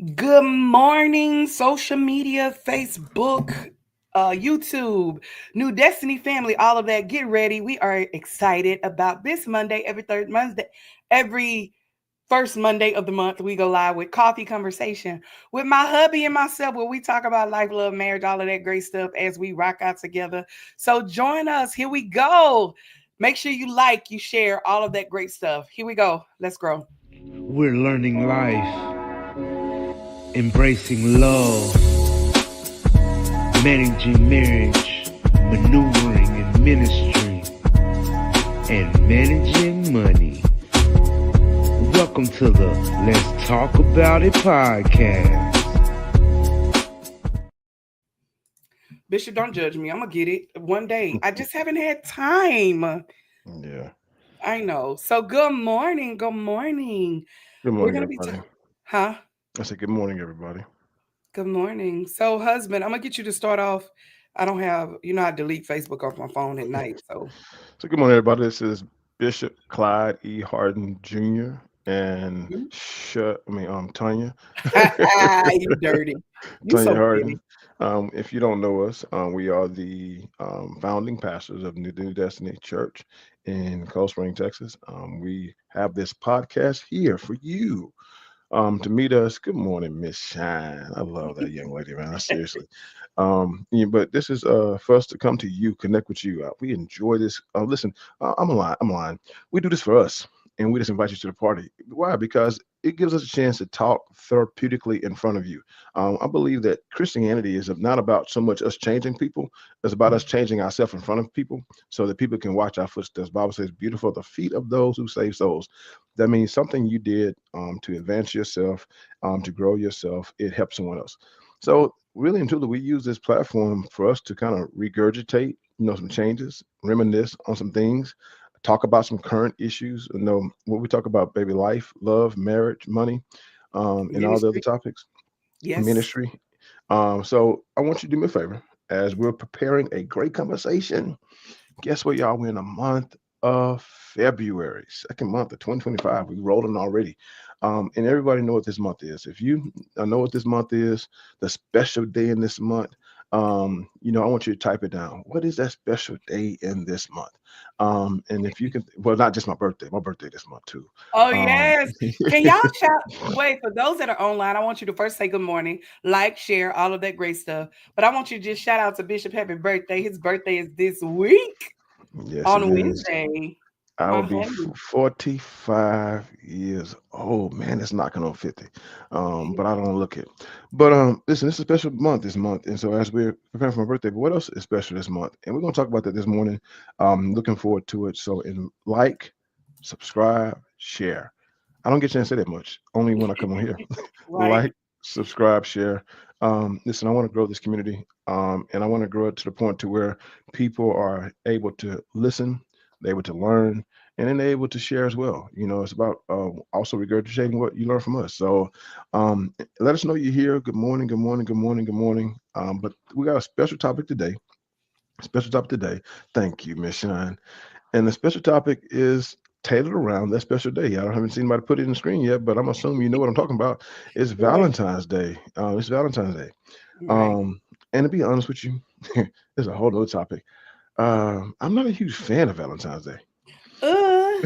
Good morning, social media, Facebook, YouTube, New Destiny family, all of that. Get ready. We are excited about this Monday, every first Monday of the month. We go live with Coffee Conversation with my hubby and myself, where we talk about life, love, marriage, all of that great stuff as we rock out together. So join us. Here we go. Make sure you like, you share all of that great stuff. Here we go. Let's grow. We're learning life, embracing love, managing marriage, maneuvering in ministry, and managing money. Welcome to the Let's Talk About It podcast. Bishop, don't judge me. I'm gonna get it one day. I just haven't had time. Yeah. I know. So good morning. Good morning. Good We're morning, gonna be everybody. huh? I said good morning, everybody. Good morning. So, husband, I'm gonna get you to start off. I don't have, I delete Facebook off my phone at night. So So good morning, everybody. This is Bishop Clyde E. Harden Jr. and Mhm. Tanya. You dirty. You Tanya so petty. Harden. If you don't know us, we are the founding pastors of New Destiny Church in Cold Spring, Texas. We have this podcast here for you. To meet us. Good morning, Miss Shine. I love that young lady, man. Seriously. Yeah, but this is for us to come to you, connect with you. We enjoy this. Listen, I'm lying. I'm lying. We do this for us, and we just invite you to the party. Why? Because it gives us a chance to talk therapeutically in front of you. I believe that Christianity is not about so much us changing people; it's about us changing ourselves in front of people, so that people can watch our footsteps. Bible says, "Beautiful are the feet of those who save souls." That means something you did to advance yourself, to grow yourself. It helps someone else. So really and truly, we use this platform for us to kind of regurgitate, some changes, reminisce on some things, talk about some current issues. What we talk about, baby, life, love, marriage, money, and all the other Ministry. topics, Yes. ministry. So I want you to do me a favor as we're preparing a great conversation. Guess what, y'all? We're in a month of February, second month of 2025. We're rolling already. And everybody know what this month is. If you know what this month is, the special day in this month, I want you to type it down. What is that special day in this month? And if you can, well, not just my birthday this month too. Oh Um, yes. Can y'all shout? Wait, for those that are online, I want you to first say good morning, like, share, all of that great stuff. But I want you to just shout out to Bishop Happy birthday. His birthday is this week yes, it on is. Wednesday. I will My be honey. 45 years old. Man, it's knocking on 50. But I don't look it. But listen, it's a special month this month. And so as we're preparing for my birthday, but what else is special this month? And we're gonna talk about that this morning. Looking forward to it. So like, subscribe, share. I don't get a chance to say that much, only when I come on here. Right. Like, subscribe, share. Listen, I want to grow this community. And I want to grow it to the point to where people are able to listen, they're able to learn, and then they're able to share as well. It's about also regurgitating what you learn from us. So let us know you're here. Good morning, good morning, good morning, good morning. But we got a special topic today. Special topic today. Thank you, Miss Shine. And the special topic is tailored around that special day. I haven't seen anybody put it in the screen yet, but I'm assuming you know what I'm talking about. It's Right. Valentine's Day. It's Valentine's Day. Right. And to be honest with you, there's a whole other topic. I'm not a huge fan of Valentine's Day. Uh,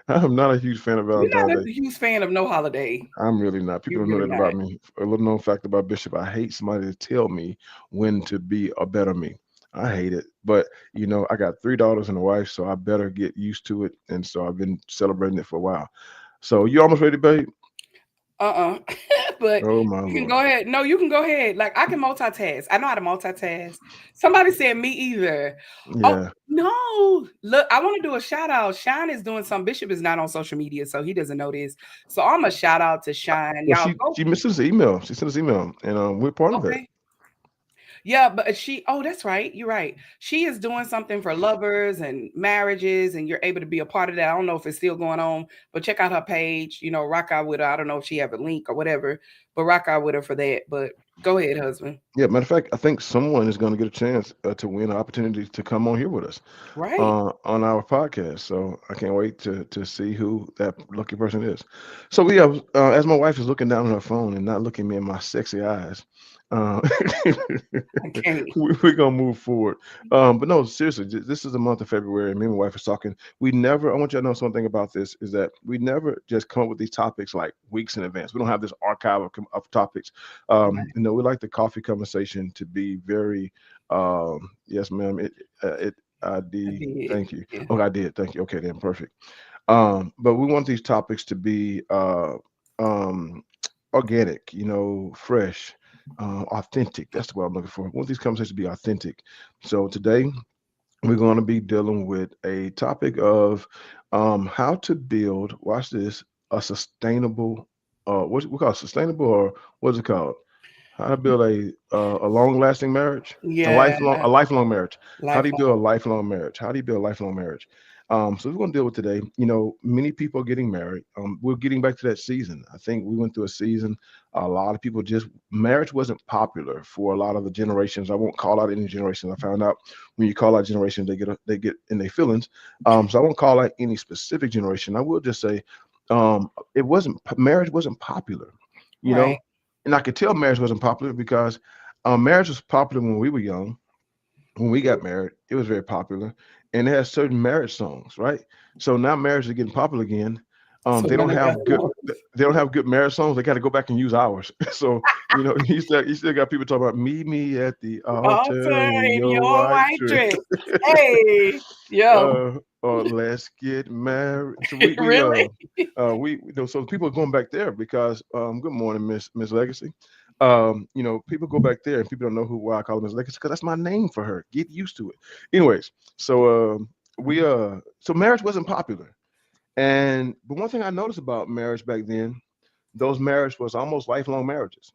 I'm not a huge fan of you're Valentine's not Day. a huge fan of no holiday. I'm really not. People You're don't know really that not. about me. A little known fact about Bishop: I hate somebody to tell me when to be a better me. I hate it. But I got three daughters and a wife, so I better get used to it. And so I've been celebrating it for a while. So you almost ready, babe? Uh-uh. But Oh my you can Lord. go ahead. No, you can go ahead. Like I can multitask. I know how to multitask. Somebody said me either. Oh Yeah. no. Look, I want to do a shout out. Shine is doing some Bishop is not on social media, so he doesn't know this. So I'm a shout out to Shine. Well, Y'all she go. she missed us an email. She sent us an email, and we're part of it. Okay. Yeah, but oh, that's right. You're right. She is doing something for lovers and marriages, and you're able to be a part of that. I don't know if it's still going on, but check out her page, rock out with her. I don't know if she have a link or whatever, but rock out with her for that. But Go ahead, husband. Yeah, matter of fact, I think someone is going to get a chance to win an opportunity to come on here with us Right. on our podcast. So I can't wait to see who that lucky person is. So we have, as my wife is looking down on her phone and not looking me in my sexy eyes, uh, I can't. we're gonna move forward. But no, seriously, this is the month of February. And me and my wife is talking. We never. I want you to know something about this is that we never just come up with these topics like weeks in advance. We don't have this archive of topics. We like the coffee conversation to be very. Yes, ma'am. It I I did. did. Thank you. Yeah. Oh, I did. Thank you. Okay, then perfect. But we want these topics to be um, organic, fresh, authentic. That's what I'm looking for. We want these conversations to be authentic. So today we're going to be dealing with a topic of how to build. Watch this, a sustainable. What we call it, sustainable, or what's it called? How to build a long lasting marriage, Yeah. a lifelong marriage. How do you build a Lifelong. lifelong marriage? How do you build a lifelong marriage? So we're going to deal with today. Many people are getting married. We're getting back to that season. I think we went through a season. A lot of people just marriage wasn't popular for a lot of the generations. I won't call out any generations. I found out when you call out generations, they get in their feelings. So I won't call out any specific generation. I will just say it wasn't marriage wasn't popular. You Right. know, and I could tell marriage wasn't popular because marriage was popular when we were young. When we got married, it was very popular, and it has certain marriage songs, right? So now marriage is getting popular again. So They now don't they got have good. They don't have good marriage songs. They got to go back and use ours. So you still got people talking about "Meet me at the altar altar in in your your white white dress," dress. Hey, yo, or "Let's get married." So we we really? so people are going back there because good morning, Miss Legacy. People go back there and people don't know why I call her Miss Legacy because that's my name for her. Get used to it. Anyways, so so marriage wasn't popular, but one thing I noticed about marriage back then, those marriages was almost lifelong marriages.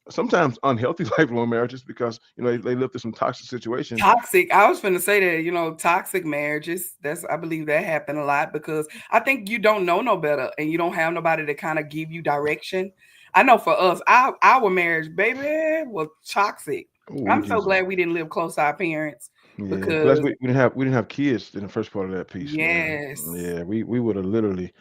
Sometimes unhealthy lifelong marriages because they lived through some toxic situations. Toxic. I was finna say that, toxic marriages. I believe that happened a lot because I think you don't know no better and you don't have nobody to kind of give you direction. I know for us, our marriage, baby, was toxic. Oh I'm so Jesus. glad we didn't live close to our parents Yeah, plus because we didn't have kids in the first part of that piece, man. yes, Yeah, we would have literally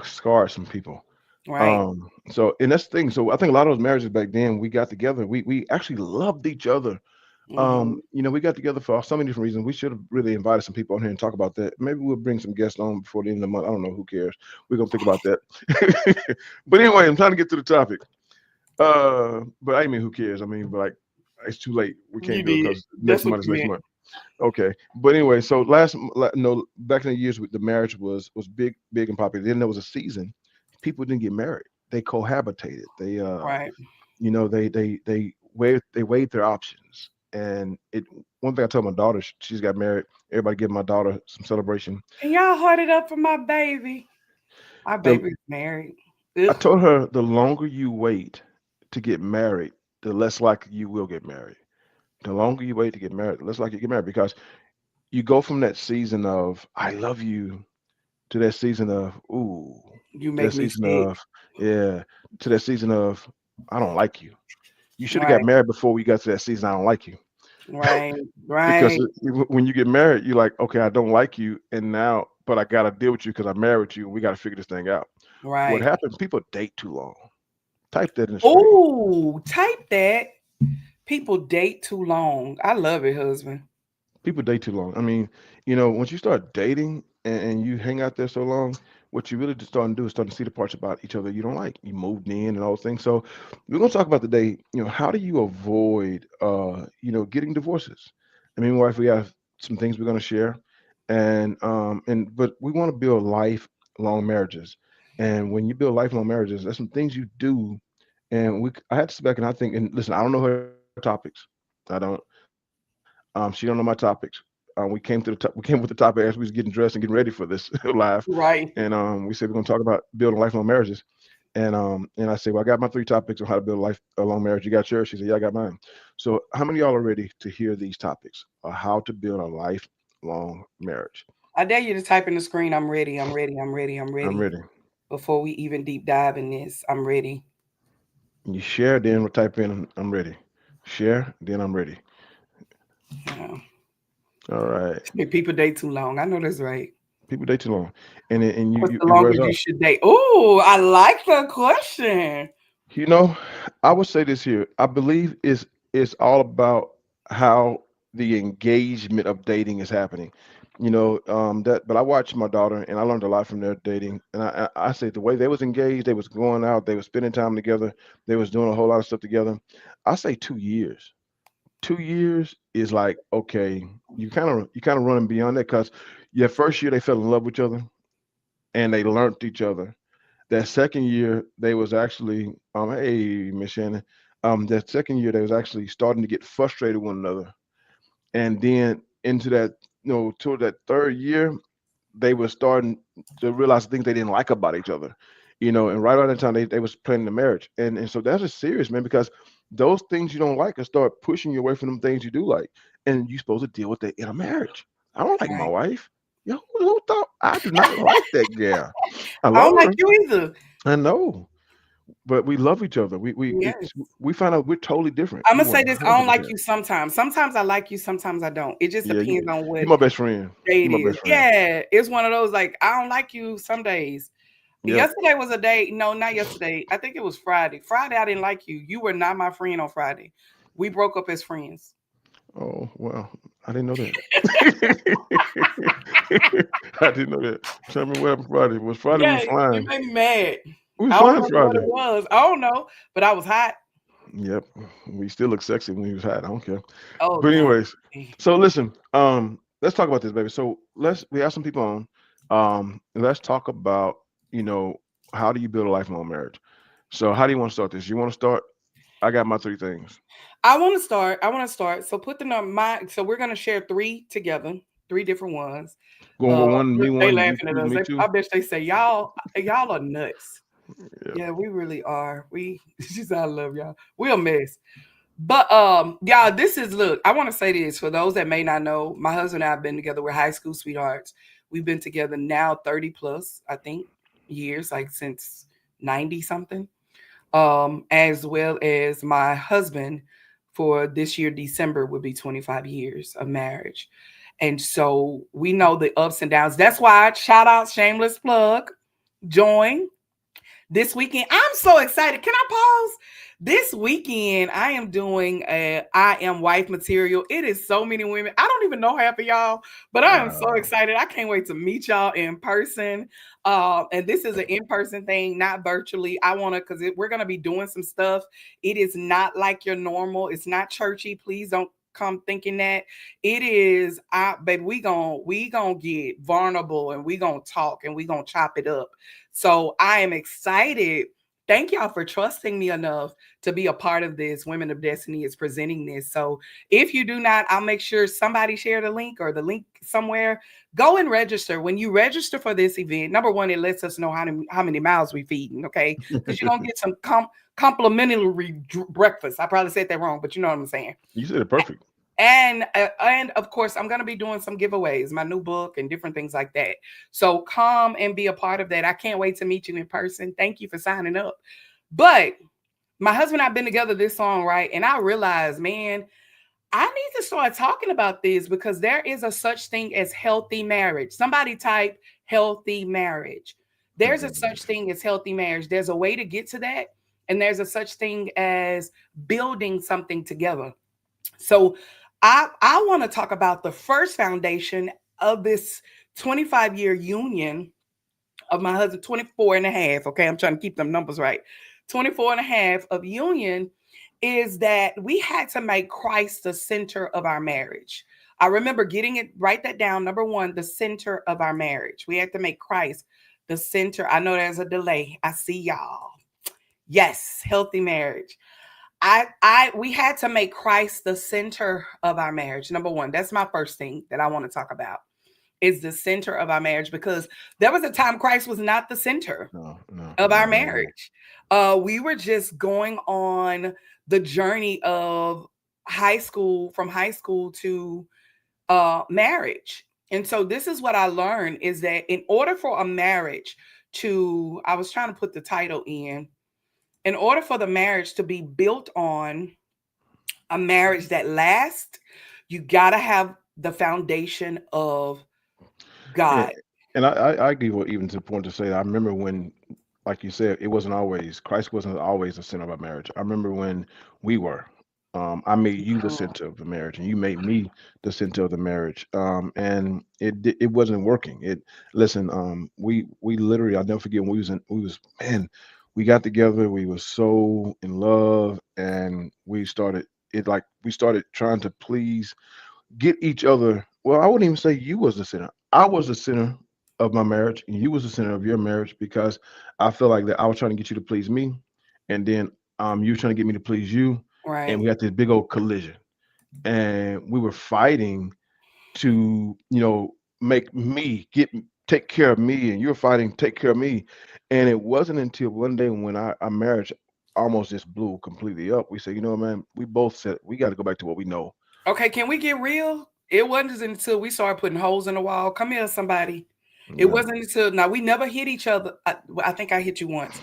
scarred some people. right. So and that's the thing. So I think a lot of those marriages back then we got together. We actually loved each other. Hmm. We got together for so many different reasons. We should have really invited some people on here and talk about that. Maybe we'll bring some guests on before the end of the month. I don't know. Who cares? We're gonna think about that. But anyway, I'm trying to get to the topic. But I mean, who cares? I mean, but like, it's too late. We You can't do it did. because next That's what month is you next meant. month. Okay, but anyway, so no, back in the years with the marriage was big and popular. Then there was a season people didn't get married; they cohabitated. Right. They weighed their options. And it one thing I told my daughter, she's got married. Everybody give my daughter some celebration. Can y'all heart it up for my baby? My The baby's married. I Ugh, told her the longer you wait to get married, the less likely you will get married. The longer you wait to get married, the less likely you get married because you go from that season of I love you to that season of ooh, you to that make me season sick. of yeah, to that season of I don't like you. You should have got Right. married before we got to that season. I don't like you Right. because Right. when you get married, you're like, okay, I don't like you, and now, but I got to deal with you because I'm married with you, and we got to figure this thing out. What Right. happens? People date too long. Type that in the stream. Oh, type that. People date too long. I love it, husband. People date too long. I mean, once you start dating and you hang out there so long, what you really just starting to do is starting to see the parts about each other you don't like. You moved in and all those things. So we're gonna talk about today, how do you avoid getting divorces? I mean, wife, we have some things we're gonna share and but we want to build lifelong marriages. And when you build lifelong marriages, there's some things you do. And I had to sit back and I think, and listen, I don't know her topics. I don't. She don't know my topics. We came with the topic as we was getting dressed and getting ready for this live, and Right. we said we're going to talk about building lifelong marriages. And I said, well, I got my 3 topics on how to build a long marriage. You got yours? She said, yeah, I got mine. So how many of y'all are ready to hear these topics? How to build a lifelong marriage? I dare you to type in the screen. I'm ready. I'm ready. I'm ready. I'm I'm ready. ready. Before we even deep dive in this, I'm ready. You share, then we'll type in I'm ready. Share, then I'm ready. Yeah. All right. People date too long. I know that's right. People date too long, and What's you the it wears longest you off. should date? Oh, I like the question. You know, I would say this here. I believe it's all about how the engagement of dating is happening. That. But I watched my daughter, and I learned a lot from their dating. And I say the way they was engaged, they was going out, they was spending time together, they was doing a whole lot of stuff together. I say 2 years. 2 years is like okay. You kind of running beyond that because yeah, first year they fell in love with each other and they learned each other. That second year, they was actually, hey, Miss Shannon, that second year, they was actually starting to get frustrated with one another. And then into that, toward that third year, they were starting to realize things they didn't like about each other. And right around that time, they was planning the marriage. And so that's just serious, man, because those things you don't like can start pushing you away from them things you do like. And you're supposed to deal with that in a marriage. I don't like my Right. wife. Who thought I do not like that girl? I I love don't like her. you either. I know, but we love each other. Yes. We find out we're totally different. I'm We gonna say this. I don't 100%. like you sometimes. Sometimes I like you. Sometimes I don't. It just Yeah, depends on you what my best friend. day You it my is. best friend. Yeah, it's one of those like I don't like you some days. Yep. Yesterday was a day. No, not yesterday. I think it was Friday. Friday, I didn't like you. You were not my friend on Friday. We broke up as friends. Oh well, I didn't know that. I didn't know that. Tell me what happened Friday. Was Friday we Yeah, was you flying? made me mad. We was I don't flying remember what it Friday. was. I don't know, but I was hot. Yep. We still look sexy when we was hot. I don't care. Oh But God. anyways, so listen. Let's talk about this, baby. So we have some people on. Let's talk about you know how do you build a lifelong marriage. So how do you want to start this? You want to start? I got my three things. I want to start. I want to start. So put the number. So we're gonna share three together, three different ones. Going with one, me They one, you laughing at two, us. me two. I bet they say y'all are nuts. Yeah. Yeah, we really are. She said I love y'all. We a mess. But y'all, this is look. I want to say this for those that may not know. My husband and I have been together. We're high school sweethearts. We've been together now 30 plus, I think, years, like since 90 something. As well as my husband for this year, December, would be 25 years of marriage. And so we know the ups and downs. That's why, shout out, shameless plug, join this weekend. I'm so excited. Can I pause? This weekend, I am doing a I Am Wife material. It is so many women. I don't even know half of y'all, but I am so Wow. excited. I can't wait to meet y'all in person. And this is an in-person thing, not virtually. I want to because we're gonna be doing some stuff. It is not like your normal. It's not churchy. Please don't come thinking that it is. Baby, we gonna get vulnerable and we gonna talk and we gonna chop it up. So I am excited. Thank y'all for trusting me enough to be a part of this. Women of Destiny is presenting this. So if you do not, I'll make sure somebody share the link or the link somewhere. Go and register. When you register for this event, number one, it lets us know how many miles we feeding, okay? Because you're gonna get some complimentary breakfast. I probably said that wrong, but you know what I'm saying. You said it perfect. And of course, I'm gonna be doing some giveaways, my new book and different things like that. So come and be a part of that. I can't wait to meet you in person. Thank you for signing up. But my husband and I've been together this long, right? And I realized, man, I need to start talking about this because there is a such thing as healthy marriage. Somebody type healthy marriage. There's a such thing as healthy marriage. There's a way to get to that, and there's a such thing as building something together. So I want to talk about the first foundation of this 25-year union of my husband, 24 and a half. Okay, I'm trying to keep them numbers right. 24 and a half of union is that we had to make Christ the center of our marriage. I remember getting it, write that down. Number one, the center of our marriage. We had to make Christ the center. I know there's a delay. I see y'all. Yes, healthy marriage. We had to make Christ the center of our marriage. Number one, that's my first thing that I want to talk about is the center of our marriage because there was a time Christ was not the center No, no, of our not at all. marriage. We were just going on the journey of from high school to marriage. And so this is what I learned is that in order for a marriage I was trying to put the title in. In order for the marriage to be built on a marriage that lasts, you got to have the foundation of And, God. and I give you even to the point to say, I remember when, like you said, it wasn't always, Christ wasn't always the center of our marriage. I remember when we were. I made you the Mhm. center of the marriage, and you made me the center of the marriage. And it wasn't working. It listen. We literally, I'll never forget when man, we got together. We were so in love, and we started trying to please get each other. Well, I wouldn't even say you was the center. I was the center of my marriage, and you was the center of your marriage because I feel like that I was trying to get you to please me, and then you were trying to get me to please you, and Right. we had this big old collision, and we were fighting to make me get take care of me, and you're fighting to take care of me, and it wasn't until one day when our marriage almost just blew completely up. We said, man, we both said we got to go back to what we know. Okay, can we get real? It wasn't until we started putting holes in the wall. Come here, somebody. It Yeah. wasn't until now we never hit each other. I think I hit you once,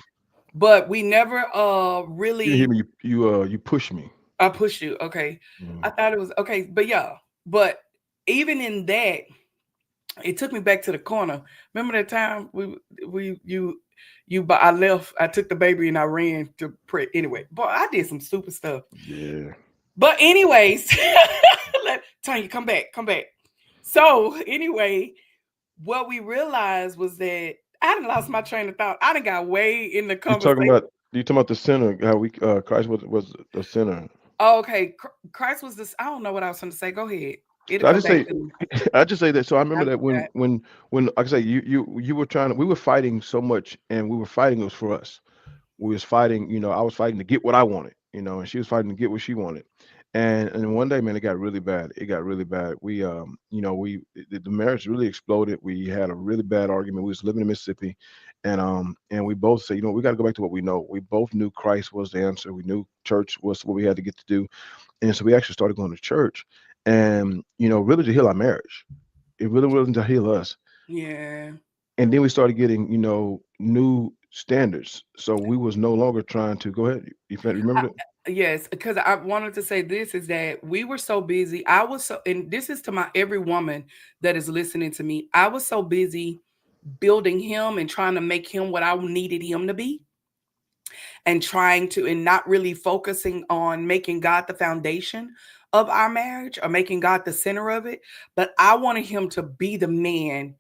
but we never You didn't really. hear me. You push me. I pushed you. Okay, I Mm. thought it was okay, but yeah, but even in that, it took me back to the corner. Remember that time we you but I left. I took the baby and I ran to pray. Anyway, boy, I did some stupid stuff. Yeah. But anyways, let Tanya come back, come back. So anyway, what we realized was that I done lost my train of thought. I done got way in the conversation. You talking about the center? How we Christ was the center. Oh, okay, Christ was this. I don't know what I was going to say. Go ahead. It'll So I come just back say, to me. I just say that. So I I remember that forgot. when like I say you were trying to, we were fighting so much, and we were fighting, it was for us. We was fighting. I was fighting to get what I wanted. And she was fighting to get what she wanted. And one day, man, it got really bad. It got really bad. The marriage really exploded. We had a really bad argument. We was living in Mississippi, and we both said, we got to go back to what we know. We both knew Christ was the answer. We knew church was what we had to get to do, and so we actually started going to church, and really to heal our marriage. It really wasn't to heal us. Yeah. And then we started getting new standards. So we was no longer trying to go ahead. Remember that? Yes, because I wanted to say this is that we were so busy. I was so, and this is to my every woman that is listening to me. I was so busy building him and trying to make him what I needed him to be, and trying to, and not really focusing on making God the foundation of our marriage or making God the center of it. But I wanted him to be the man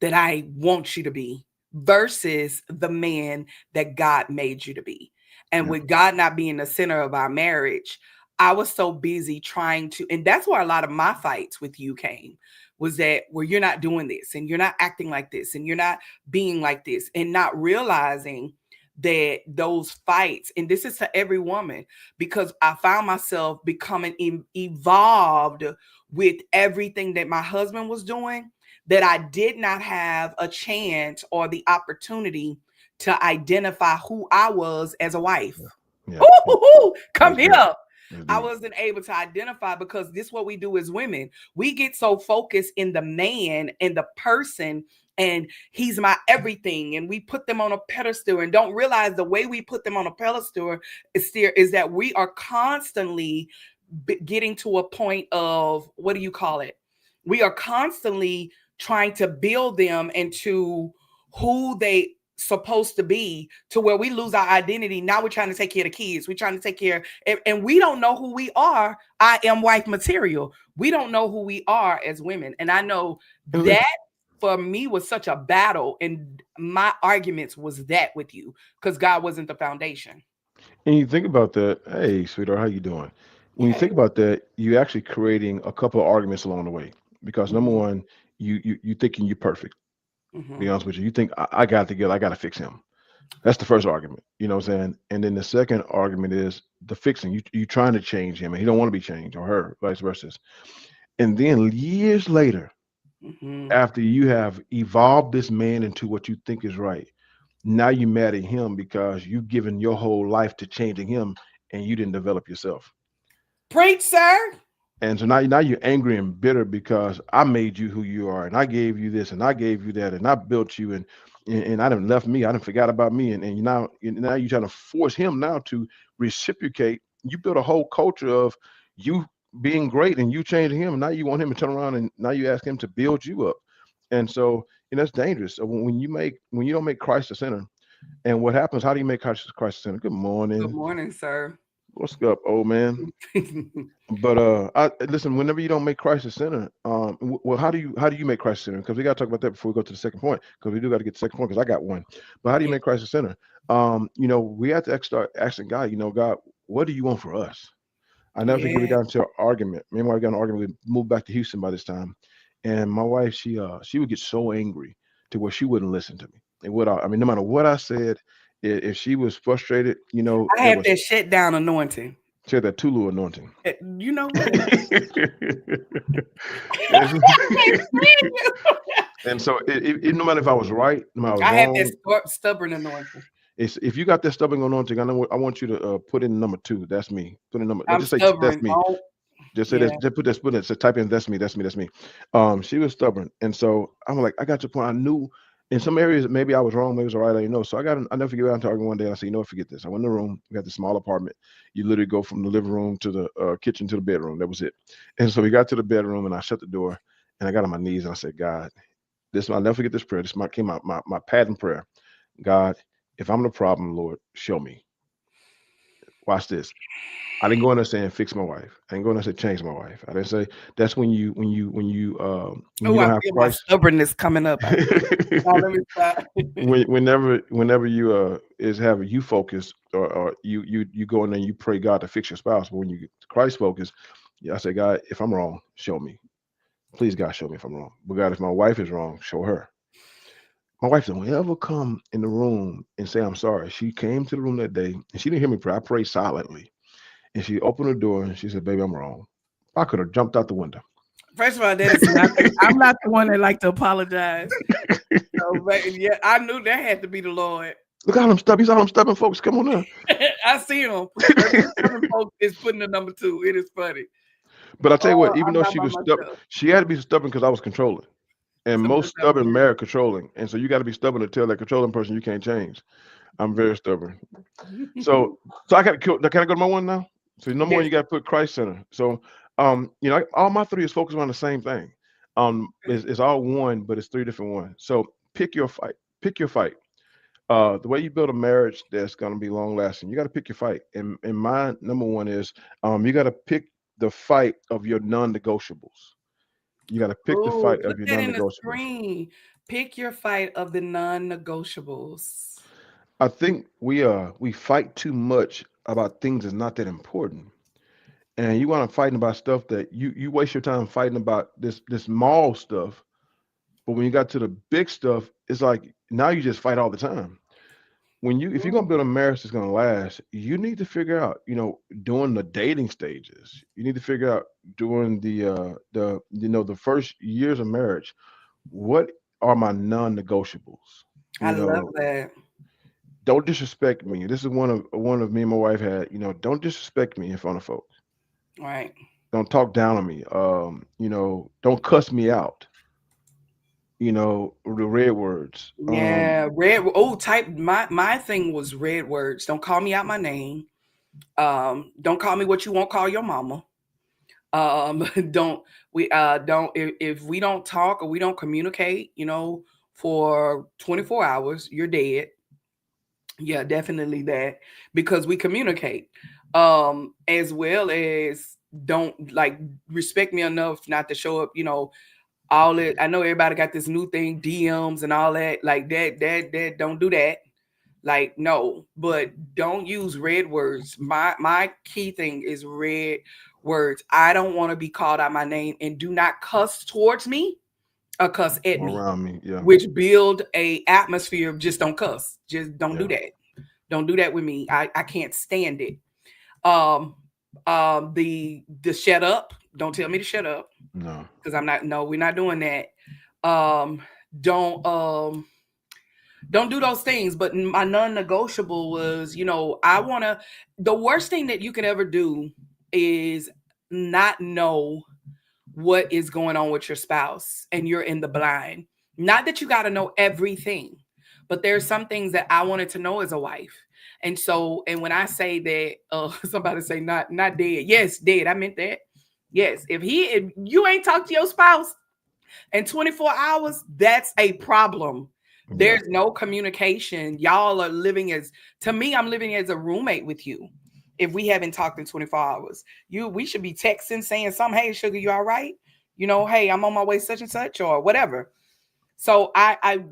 that I want you to be versus the man that God made you to be. And Yeah. with God not being the center of our marriage, I was so busy trying to, and that's where a lot of my fights with you came, was that where you're not doing this and you're not acting like this and you're not being like this, and not realizing that those fights, and this is to every woman, because I found myself becoming evolved with everything that my husband was doing, that I did not have a chance or the opportunity to identify who I was as a wife. Yeah. Yeah. Yeah. Ooh, come That's here. deep. That's I deep. wasn't able to identify, because this is what we do as women. We get so focused in the man and the person, and he's my everything, and we put them on a pedestal and don't realize the way we put them on a pedestal is that we are constantly getting to a point of, what do you call it? We are constantly trying to build them into who they supposed to be, to where we lose our identity. Now we're trying to take care of the kids. We're trying to take care, and we don't know who we are. I am wife material. We don't know who we are as women. And I know And that listen, for me was such a battle. And my arguments was that with you, because God wasn't the foundation. and you think about that. Hey, sweetheart, how you doing? When you Hey. think about that, you actually creating a couple of arguments along the way. Because number Mhm, one, you thinking you're perfect. To be mhm. honest with you, you think I got it together. I got to fix him. That's the first argument. You know what I'm saying? And then the second argument is the fixing. You trying to change him, and he don't want to be changed, or her, vice versa. And then years later, Mhm. after you have evolved this man into what you think is right, now you're mad at him because you've given your whole life to changing him, and you didn't develop yourself. Preach, sir. And so now you're angry and bitter because I made you who you are, and I gave you this, and I gave you that, and I built you. and I done left me. I done forgot about me, and now you're trying to force him now to reciprocate. You build a whole culture of you being great and you changing him. And now you want him to turn around and now you ask him to build you up, and so that's dangerous. So when you don't make Christ the center, and what happens? How do you make Christ the center? Good Good morning. morning, sir. What's up, old man? But I listen. Whenever you don't make Christ the center, well, how do you make Christ the center? Because we got to talk about that before we go to the second point. Because we do got to get the second point. Because I got one. But how do you Yeah. make Christ the center? We have to start asking God. God, what do you want for us? I never forget we Yeah. got into an argument. Me and my wife got in an argument. We moved back to Houston by this time, and my wife she would get so angry to where she wouldn't listen to me. And no matter what I said, if she was frustrated, I it have was that shut down anointing. she had that Tulu anointing. You know what? It's- I can't stand you. and so no matter if I was right, no matter I was I have that wrong, stubborn anointing. it's if you got that stubborn anointing, I want you to put in number two. That's me. Put in number. I'm Just say that's stubborn. me. Oh, Just say yeah. that. Just put that. So type in that's me. That's me. That's me. She was stubborn, and so I'm like, I got to the point. I knew in some areas maybe I was wrong, maybe it was all right. I didn't know. So I never forget. I arguing one day. I said, forget this. I went in the room. We got this small apartment. You literally go from the living room to the kitchen to the bedroom. That was it. And so we got to the bedroom, and I shut the door, and I got on my knees, and I said, God, I'll never forget this prayer. Came out my pattern prayer. God, if I'm the problem, Lord, show me. Watch this. I didn't go in there saying fix my wife. I didn't go in there saying change my wife. I didn't say that's when Oh, you I don't have feel my Christ. stubbornness coming up. Now let me stop. Whenever you is have you focus or you go in there and you pray God to fix your spouse, but when you get Christ focus, yeah, I say, God, if I'm wrong, show me. Please, God, show me if I'm wrong. But God, if my wife is wrong, show her. My wife don't ever come in the room and say I'm sorry. She came to the room that day and she didn't hear me pray. I prayed silently. And she opened the door and she said, baby, I'm wrong. I could have jumped out the window. First of all, that is not. I'm not the one that like to apologize. So, but yeah, I knew that had to be the Lord. Look at all them stubborn. He's all them stubborn folks. Come on now. I see him. Every stubborn folk is putting the number two. It is funny. But I tell you what, Oh, even I'm though not she by was stubborn, myself. she had to be stubborn because I was controlling. And Some of most the time, stubborn marry controlling. And so you got to be stubborn to tell that controlling person you can't change. I'm very stubborn. yeah. So I got to kill. Can I go to my one now? So number one, Yes. you got to put Christ center. So all my three is focused on the same thing. It's all one, but it's three different ones. So pick your fight. Pick your fight. The way you build a marriage that's going to be long lasting, you got to pick your fight. And my number one is you got to pick the fight of your non-negotiables. You got to pick the Oh, fight put of your that in the non-negotiables. screen. Pick your fight of the non-negotiables. I think we fight too much about things that's not that important, and you want to fighting about stuff that you waste your time fighting about this small stuff. But when you got to the big stuff, it's like now you just fight all the time. If you're gonna build a marriage that's gonna last, you need to figure out, during the dating stages, you need to figure out during the first years of marriage, what are my non-negotiables? I You love know, that. don't disrespect me. This is one of me and my wife had, don't disrespect me in front of folks. Right. Don't talk down on me. Don't cuss me out. The red words. Yeah. Red. Oh, type my thing was red words. Don't call me out my name. Don't call me what you won't call your mama. Don't don't if we don't talk or we don't communicate, for 24 hours, you're dead. Yeah, definitely that, because we communicate. As well as don't like respect me enough not to show up, all it. I know everybody got this new thing, DMs and all that, like that don't do that. Like, no, but don't use red words. My key thing is red words. I don't want to be called out my name, and do not cuss towards me or cuss at me, Around me. Yeah. which build a atmosphere of just don't cuss. Just don't do Yeah. that. Don't do that with me. I can't stand it. Um the shut up. Don't tell me to shut up, No. because I'm not. No, we're not doing that. Um don't don't do those things. But my non-negotiable was, I want to. The worst thing that you could ever do is not know what is going on with your spouse and you're in the blind. Not that you got to know everything, But there's some things that I wanted to know as a wife. And so, and when I say that, somebody say not dead. Yes, dead. I meant that. Yes, if you ain't talked to your spouse in 24 hours, that's a problem. Yeah. There's no communication. Y'all are living as, to me, I'm living as a roommate with you. If we haven't talked in 24 hours, we should be texting saying something, hey, sugar, you all right? You know, hey, I'm on my way, such and such, or whatever. So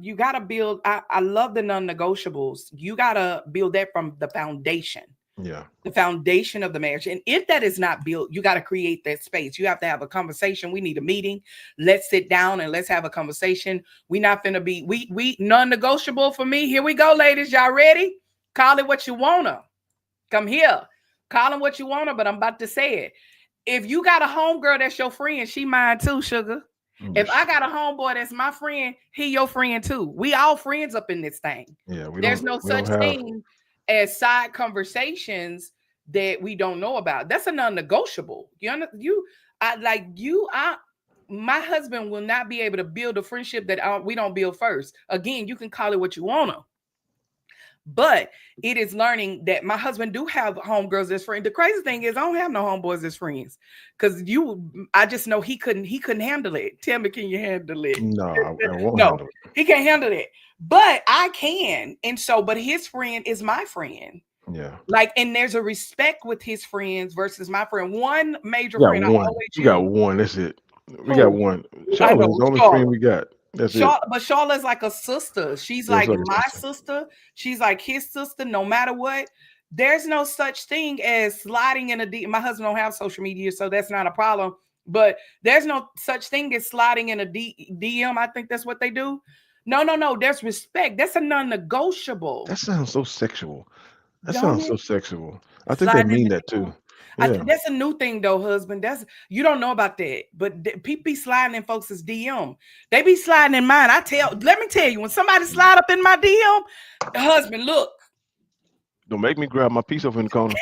you gotta build. I love the non-negotiables. You gotta build that from the foundation, Yeah. the foundation of the marriage. And if that is not built, you got to create that space. You have to have a conversation. We need a meeting. Let's sit down and let's have a conversation. We not finna be we non-negotiable for me. Here we go, ladies. Y'all ready? Call it what you wanna. Come here. Call it what you wanna. But I'm about to say it. If you got a homegirl that's your friend, she mine too, sugar. If I Yes. got a homeboy that's my friend, he your friend too. We all friends up in this thing. Yeah. We There's don't. no We don't such have. thing as side conversations that we don't know about. That's a non-negotiable. I my husband will not be able to build a friendship that we don't build first. Again, you can call it what you wanna. But it is learning that my husband do have homegirls as friends. The crazy thing is I don't have no homeboys as friends. Cause I just know he couldn't handle it. Tell me, can you handle it? No, I won't No, handle it. he can't handle it. But I can. And so, but his friend is my friend. Yeah. Like, and there's a respect with his friends versus my friend. One major We got friend I one. always We got use. one. That's it. We got Who? one. I Charlotte is know, the only friend Charlotte. we got. That's it. Charlotte, but Charlotte's like a sister. She's Yeah, it's like like a my sister. sister. She's like his sister, no matter what. There's no such thing as sliding in a D. My husband don't have social media, so that's not a problem. But there's no such thing as sliding in a DM. I think that's what they do. No, no, no. There's respect. That's a non-negotiable. That sounds so sexual. That Don't sounds so it? sexual. I think they Sliding in mean the that too. DM. Yeah. That's a new thing though, husband. That's you don't know about that, but people be sliding in folks' DM. They be sliding in mine. Let me tell you, when somebody slide up in my DM, husband, look, Don't make me grab my piece over in the corner.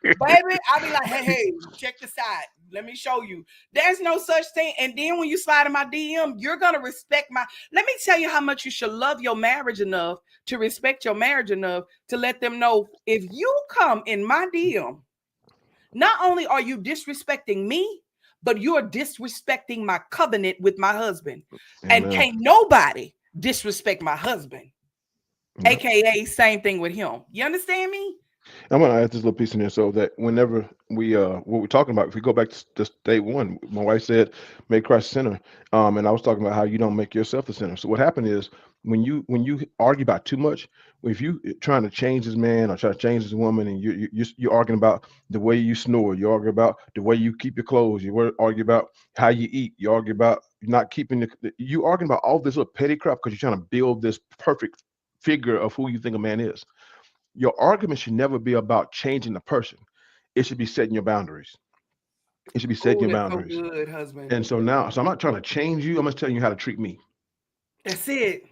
baby, I be like, hey, check this out. Let me show you. There's no such thing. And then when you slide in my DM, you're gonna respect my. Let me tell you how much you should love your marriage enough to respect your marriage enough to let them know if you come in my DM. Not only are you disrespecting me, but you're disrespecting my covenant with my husband. And Amen. can't nobody disrespect my husband, Yep. aka same thing with him. You understand me? I'm gonna add this little piece in there so that whenever we what we're talking about, if we go back to day one, my wife said, "Make Christ center," and I was talking about how you don't make yourself the center. So what happened is when you argue about too much, if you trying to change this man or try to change this woman, and you're arguing about the way you snore, you argue about the way you keep your clothes, argue about how you eat, you argue about not keeping you arguing about all this little petty crap because you're trying to build this perfect figure of who you think a man is. Your argument should never be about changing the person. It should be setting your boundaries. It should be setting Oh, your that's so boundaries. good, husband. And so now, so I'm not trying to change you. I'm just telling you how to treat me. That's it.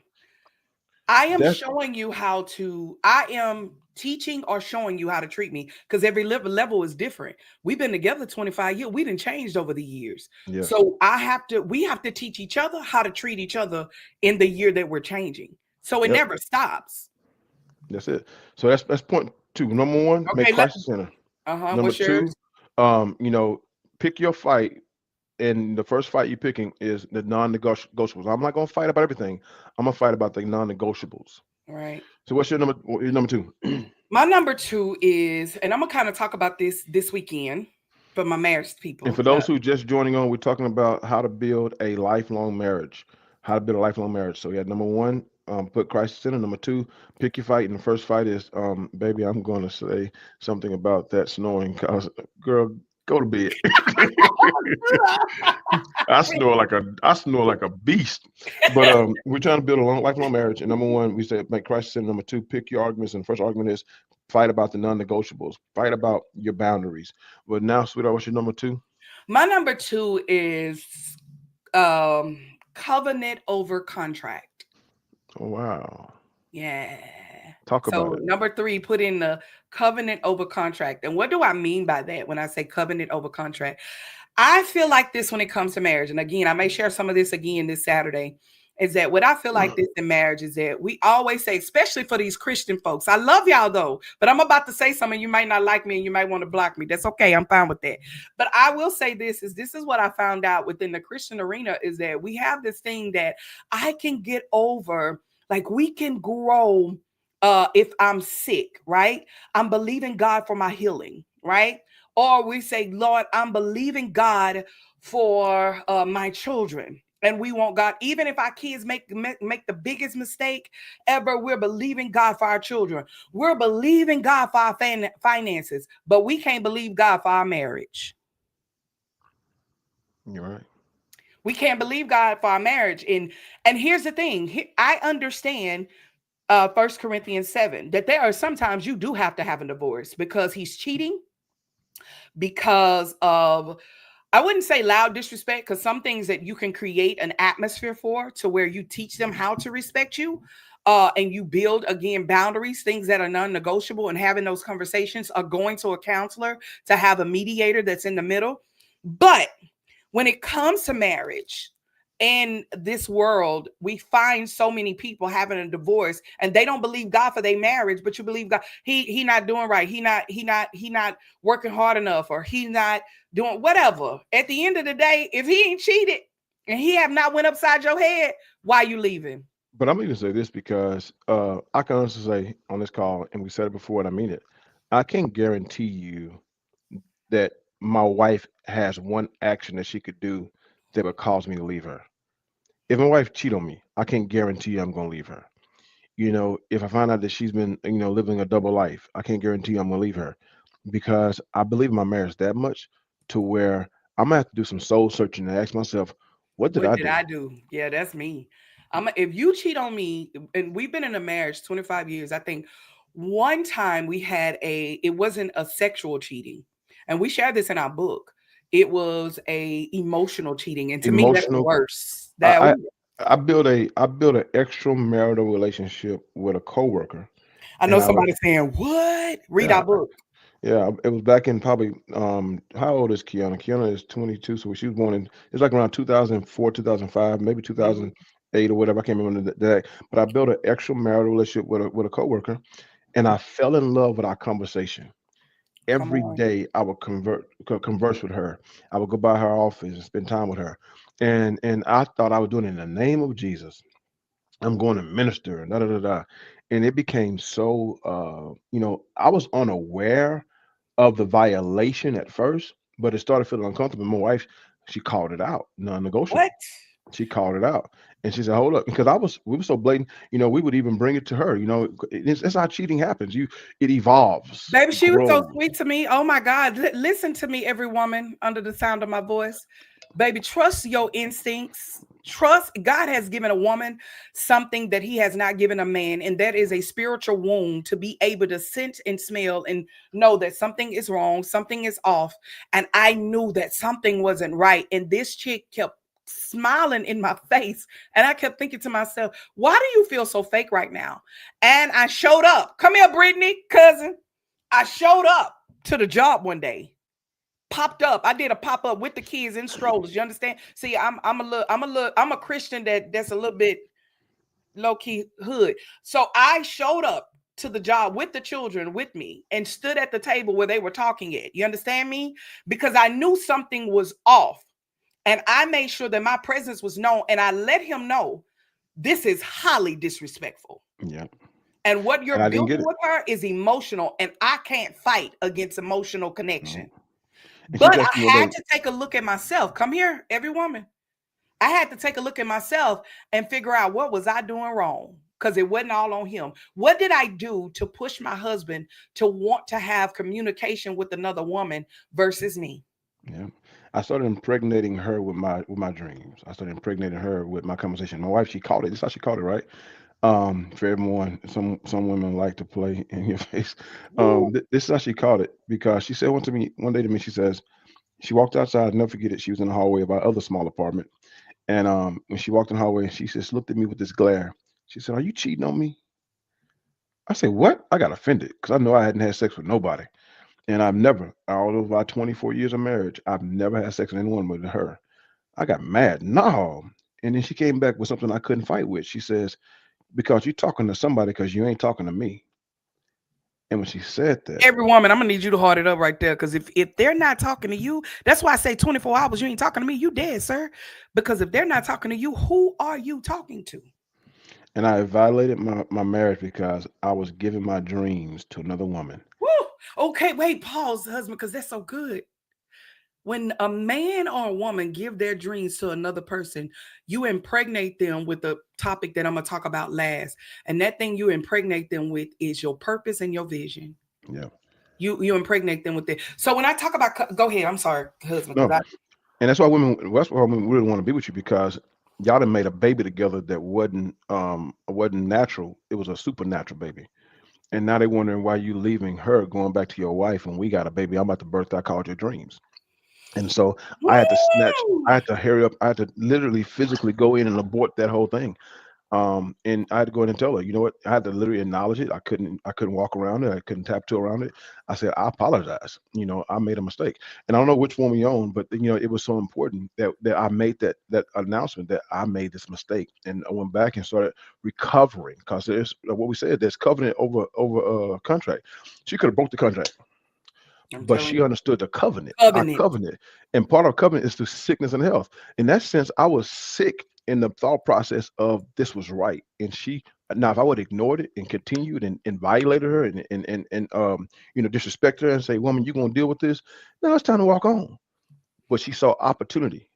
I am That's showing you how to, I am teaching or showing you how to treat me because every level is different. We've been together 25 years. We didn't changed over the years. yes, So we have to teach each other how to treat each other in the year that we're changing. So it yep, never stops. that's it. So that's point two. Number one, make Okay, Christ the center. Number what's yours? two, you know, pick your fight. And the first fight you're picking is the non-negotiables. I'm not gonna fight about everything. I'm gonna fight about the non-negotiables. All right. So what's your number two? My number two is, and I'm gonna kind of talk about this weekend for my marriage And people. for those who just joining on, we're talking about how to build a lifelong marriage. How to build a lifelong marriage. So yeah, number one, put Christ center. Number two, pick your fight. And the first fight is, baby, I'm going to say something about that snoring. Cause girl, go to bed. I snore like a beast. But we're trying to build a lifelong marriage. And number one, we said make Christ center. Number two, pick your arguments. And the first argument is fight about the non-negotiables. Fight about your boundaries. But now, sweetheart, what's your number two? My number two is covenant over contract. Oh, wow. Yeah. Talk about So it. number three, put in the covenant over contract. And what do I mean by that when I say covenant over contract? I feel like this when it comes to marriage. And again, I may share some of this again this Saturday. is that what I feel like this in marriage is that we always say, especially for these Christian folks, I love y'all though, but I'm about to say something you might not like me and you might want to block me. That's okay. I'm fine with that. But I will say this is what I found out within the Christian arena is that we have this thing that I can get over, like we can grow if I'm sick, right? I'm believing God for my healing, right? Or we say, Lord, I'm believing God for my children. And we want God, even if our kids make the biggest mistake ever, we're believing God for our children. We're believing God for our finances, but we can't believe God for our marriage. You're right. We can't believe God for our marriage. And here's the thing. I understand 1 Corinthians 7 that there are sometimes you do have to have a divorce because he's cheating, because of, I wouldn't say loud disrespect, because some things that you can create an atmosphere for to where you teach them how to respect you, and you build again boundaries, things that are non-negotiable, and having those conversations, are going to a counselor to have a mediator that's in the middle. But when it comes to marriage in this world, we find so many people having a divorce and they don't believe God for their marriage, but you believe God. He not doing right. He not working hard enough, or he not doing whatever. At the end of the day, if he ain't cheated and he have not went upside your head, why you leaving? But I'm going to say this because I can honestly say on this call, and we said it before, and I mean it. I can't guarantee you that my wife has one action that she could do that would cause me to leave her. If my wife cheat on me, I can't guarantee you I'm going to leave her. If I find out that she's been, living a double life, I can't guarantee you I'm going to leave her because I believe in my marriage that much to where I'm going to have to do some soul searching and ask myself, what did What I did do? I do? Yeah, that's me. If you cheat on me, and we've been in a marriage 25 years, I think one time we had it wasn't a sexual cheating. And we shared this in our book. It was a emotional cheating. And to me, that's Emotional. worse. I, I, I built an extramarital relationship with a coworker, I know and I was somebody saying, what? Read yeah. our book. Yeah, it was back in probably how old is Kiana? Kiana is 22, so she was born in it's like around 2004, 2005, maybe Mhm. 2008 or whatever. I can't remember that. But I built an extramarital relationship with a coworker, and I fell in love with our conversation. Come Every on. day I would converse with her. I would go by her office and spend time with her, and I thought I was doing it in the name of Jesus. I'm going to minister and da da da da. And it became so I was unaware of the violation at first, but it started feeling uncomfortable. My wife, she called it out, What? non-negotiable. She called it out, and she said, "Hold up," because we were so blatant. We would even bring it to her. It's how cheating happens. It evolves, Baby, she was so grows. sweet to me. Oh my God. Listen to me, every woman under the sound of my voice. Baby, trust your instincts. Trust God has given a woman something that he has not given a man, and that is a spiritual womb to be able to sense and smell and know that something is wrong, something is off. And I knew that something wasn't right. And this chick kept smiling in my face. And I kept thinking to myself, why do you feel so fake right now? And I showed up. Come here, Brittany, cousin. I showed up to the job one day, popped up. I did a pop up with the kids in strollers. You understand? See, I'm a Christian that's a little bit low key hood. So I showed up to the job with the children with me and stood at the table where they were talking at. You understand me? Because I knew something was off, and I made sure that my presence was known, and I let him know this is highly disrespectful. Yeah, And what you're and I didn't building get it. with her is emotional, and I can't fight against emotional connection. No. And she But texted me I one had day. to take a look at myself. Come here, every woman. I had to take a look at myself and figure out what was I doing wrong, because it wasn't all on him. What did I do to push my husband to want to have communication with another woman versus me? Yeah, I started impregnating her with my dreams. I started impregnating her with my conversation. My wife, she called it. This is how she called it, right? For everyone, some women like to play in your face. Woo. This is how she called it because she said one day to me. She says she walked outside. Never forget it. She was in the hallway of our other small apartment, and when she walked in the hallway, she just looked at me with this glare. She said, "Are you cheating on me?" I said, "What?" I got offended because I know I hadn't had sex with nobody, and I've never, all of our 24 years of marriage, I've never had sex with anyone but her. I got mad. No. And then she came back with something I couldn't fight with. She says, "Because you're talking to somebody, because you ain't talking to me." And when she said that, Every woman, I'm gonna need you to hard it up right there. Because if they're not talking to you, that's why I say 24 hours, you ain't talking to me, you dead, sir. Because if they're not talking to you, who are you talking to? and I violated my marriage because I was giving my dreams to another woman. Woo! Okay, wait, pause, husband, because that's so good. When a man or a woman give their dreams to another person, you impregnate them with the topic that I'm gonna talk about last. And that thing you impregnate them with is your purpose and your vision. Yeah. You impregnate them with it. So when I talk about, go ahead. I'm sorry, husband, because No, I and that's why women. That's why women really want to be with you because y'all done made a baby together that wasn't natural. It was a supernatural baby. And now they're wondering why you leaving her, going back to your wife, and we got a baby. I'm about to birth. I called your dreams. And so I had to snatch. woo! I had to hurry up. I had to literally physically go in and abort that whole thing. And I had to go in and tell her, you know what? I had to literally acknowledge it. I couldn't walk around it. I couldn't tiptoe around it. I said, I apologize. I made a mistake. And I don't know which one we own, but it was so important that I made that announcement that I made this mistake. And I went back and started recovering because there's what we said, there's covenant over contract. She could have broke the contract, I'm but telling she you, understood the covenant, our covenant. covenant. And part of covenant is through sickness and health. In that sense, I was sick in the thought process of this was right. And she, now if I would have ignored it and continued and violated her and disrespect her and say, woman, you're gonna deal with this. Now it's time to walk on. But she saw opportunity.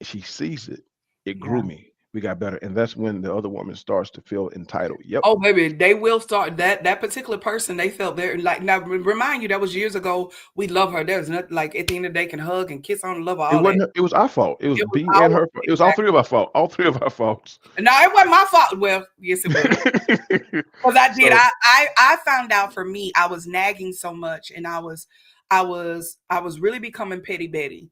She sees it. It grew Yeah. me. We got better. And that's when the other woman starts to feel entitled. Yep. Oh, baby, they will start that particular person. They felt they're like now. Remind you that was years ago. We love her. There's nothing like at the end of the day can hug and kiss on, love her, It all that. wasn't it was our fault. It was It was B and our her fault. It was all exact. three of our fault. All three of our faults. No, it wasn't my fault. Well, yes, it was. Because I did. So I found out for me, I was nagging so much, and I was really becoming petty Betty,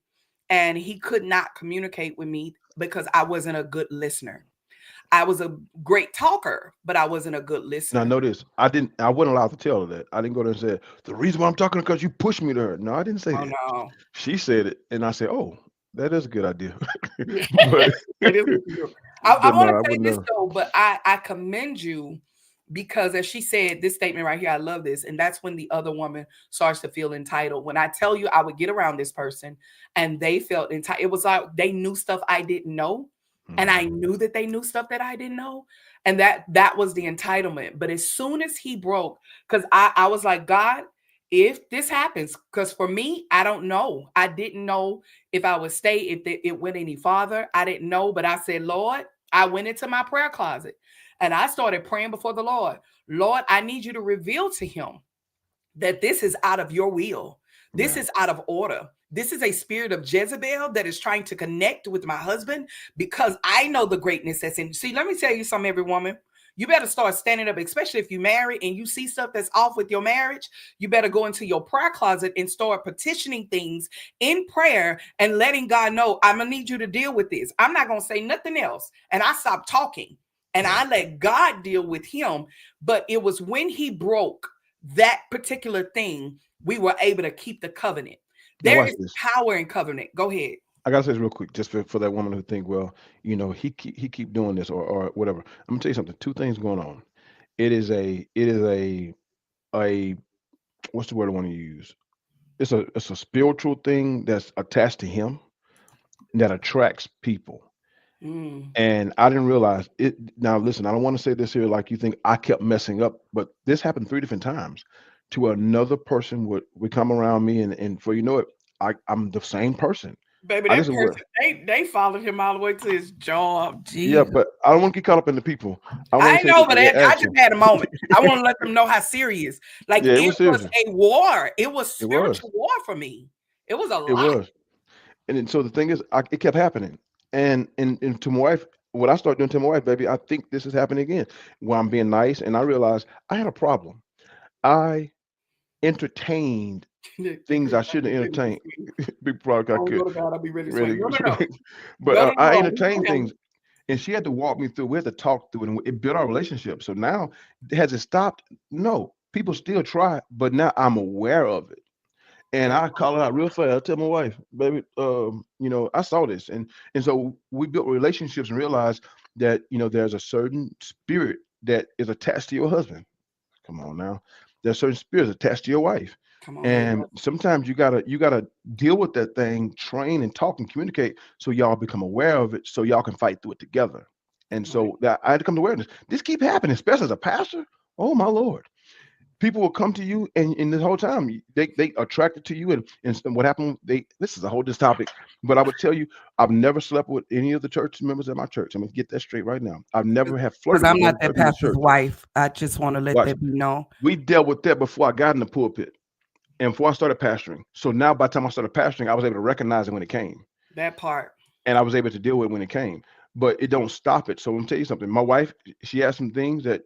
and he could not communicate with me because I wasn't a good listener. I was a great talker, but I wasn't a good now listener. notice I wasn't allowed to tell her that. I didn't go there and say the reason why I'm talking because you pushed me to her. No, I didn't say Oh that. no. She said it, and I said, "Oh, that is a good idea." Yeah. but It is what you do. I but no, want to I say wouldn't this know. though, but I commend you because as she said, this statement right here, I love this. And that's when the other woman starts to feel entitled. When I tell you I would get around this person and they felt entitled, it was like they knew stuff I didn't know. And I Mhm. knew that they knew stuff that I didn't know. And that was the entitlement. But as soon as he broke, because I was like, God, if this happens, because for me, I don't know. I didn't know if I would stay, if it went any farther. I didn't know, but I said, Lord, I went into my prayer closet and I started praying before the Lord. Lord, I need you to reveal to him that this is out of your will. This Yeah. is out of order. This is a spirit of Jezebel that is trying to connect with my husband because I know the greatness that's in. See, let me tell you something, every woman. You better start standing up, especially if you marry and you see stuff that's off with your marriage. You better go into your prayer closet and start petitioning things in prayer and letting God know, I'm going to need you to deal with this. I'm not going to say nothing else. And I stopped talking and Yeah. I let God deal with him. But it was when he broke that particular thing, we were able to keep the covenant. Now There watch is this. power in covenant. Go ahead. I gotta say this real quick, just for that woman who think, well, he keep doing this or whatever. I'm gonna tell you something. Two things going on. It is a what's the word I want to use? It's a spiritual thing that's attached to him that attracts people. Mm. And I didn't realize it. Now, listen, I don't want to say this here like you think I kept messing up, but this happened three different times. To another person would come around me, and for you know it, I'm the same person. Baby, I that just would, person, they followed him all the way to his job. yeah, Jesus. but I don't want to get caught up in the people. I want I to say know, but the I just action. had a moment. I want to let them know how serious. Like Yeah, it it was was serious. a war. It was It was. spiritual war for me. It was a It lot. was. And then, so the thing is, it kept happening. And to my wife, what I started doing to my wife, baby, I think this is happening again. While I'm being nice, and I realized I had a problem. I entertained You things could I not be shouldn't ready to entertain. swing. Big product I Oh, could go to God, I'll be ready to swing. really, No, no, no. but No, no, I no. We entertained don't have things, and she had to walk me through. We had to talk through it, and it built our relationship. So now, has it stopped? No, people still try, but now I'm aware of it. And I call it out real fast. I tell my wife, baby, I saw this, and so we built relationships and realized that there's a certain spirit that is attached to your husband. Come on now, there's certain spirits attached to your wife, Come on here. and sometimes you gotta deal with that thing, train and talk and communicate, so y'all become aware of it, so y'all can fight through it together. And Right. so that I had to come to awareness. This keep happening, especially as a pastor. Oh my Lord, people will come to you and in this whole time they attracted to you and what happened they this is a whole this topic, but I would tell you I've never slept with any of the church members at my church. I'm gonna get that straight right now. I've never have Because flirted I'm with not every that person in the pastor's church. wife. I just want to let Watch, that be known. we dealt with that before I got in the pulpit and before I started pastoring. So now by the time I started pastoring, I was able to recognize it when it came, That part. and I was able to deal with it when it came. But it don't stop it. So I'm gonna tell you something. My wife, she has some things that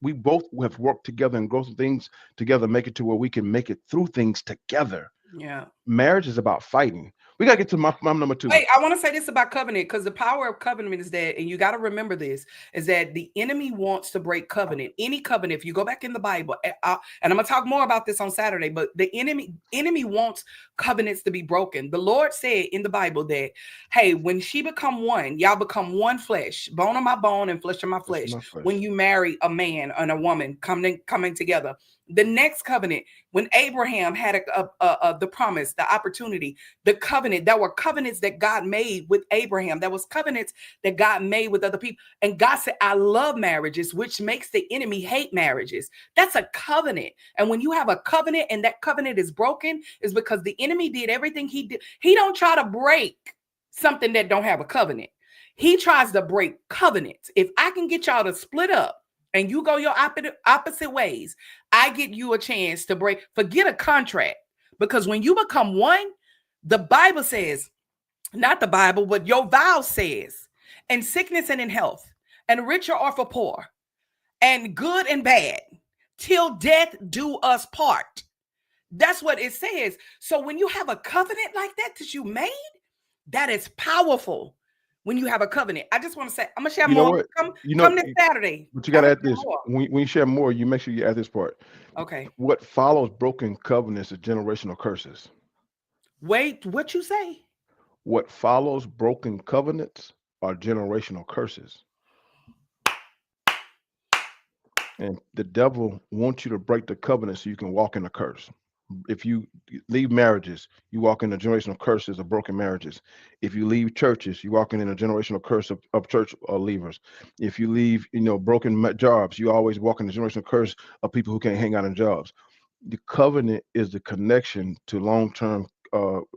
we both have worked together and grow some things together, make it to where we can make it through things together. Yeah. Marriage is about fighting. We gotta get to my number two. Wait, I want to say this about covenant because the power of covenant is that, and you got to remember this, is that the enemy wants to break covenant. Any covenant, if you go back in the Bible, and I'm gonna talk more about this on Saturday, but the enemy wants covenants to be broken. The Lord said in the Bible that, hey, when she become one, y'all become one flesh, bone of my bone and flesh of my That's flesh. my When flesh. you marry a man and a woman coming together, the next covenant, when Abraham had the promise, the opportunity, the covenant, there were covenants that God made with Abraham. There was covenants that God made with other people. And God said, I love marriages, which makes the enemy hate marriages. That's a covenant. And when you have a covenant and that covenant is broken, is because the enemy did everything he did. He don't try to break something that don't have a covenant. He tries to break covenants. If I can get y'all to split up and you go your opposite ways, I get you a chance to break, forget a contract. Because when you become one, the Bible says, not the Bible, but your vow says, in sickness and in health, and rich or for poor, and good and bad, till death do us part. That's what it says. So when you have a covenant like that you made, that is powerful. When you have a covenant, I just want to say, I'm gonna share You know more. what? Come, You know, come this Saturday. but you I'm gotta gonna add share this. more. When you share more, you make sure you add this part. Okay. What follows broken covenants is generational curses. Wait, what you say? What follows broken covenants are generational curses. And the devil wants you to break the covenant so you can walk in a curse. If you leave marriages, you walk in a generational curses of broken marriages. If you leave churches, you walk in a generational curse of church leavers. If you leave, broken jobs, you always walk in a generational curse of people who can't hang out in jobs. The covenant is the connection to long-term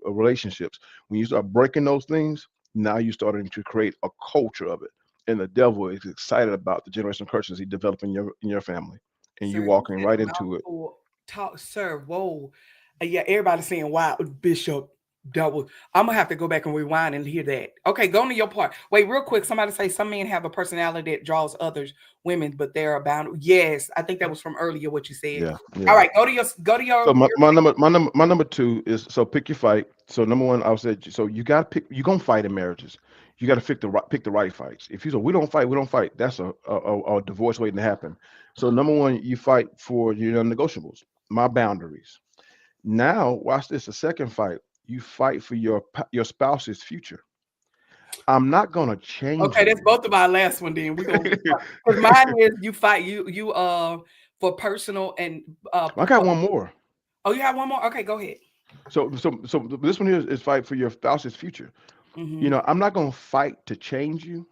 relationships. When you start breaking those things, now you're starting to create a culture of it, and the devil is excited about the generational curses he developed in your family, and you Sir, you walking said right a into it. mouthful. Talk, sir. Whoa. Yeah, everybody's saying, wow, Bishop. Double. I'm gonna have to go back and rewind and hear that. Okay, go to your part. Wait, real quick. Somebody say some men have a personality that draws others women, but they're bound. Yes, I think that was from earlier what you said. Yeah, All yeah. right, go to So my, your my number two is, so pick your fight. So number one, I would say, so you got to pick. You're gonna fight in marriages. You got to pick the right fights. If you say we don't fight, we don't fight. That's a divorce waiting to happen. So number one, you fight for your non-negotiables, my boundaries. Now, watch this. The second fight, you fight for your spouse's future. I'm not gonna change Okay, you. that's both of our last one. Then we gonna because mine is you fight you for personal and I got one more. oh you have one more. Okay, go ahead. So this one here is fight for your spouse's future. Mm-hmm. I'm not gonna fight to change you,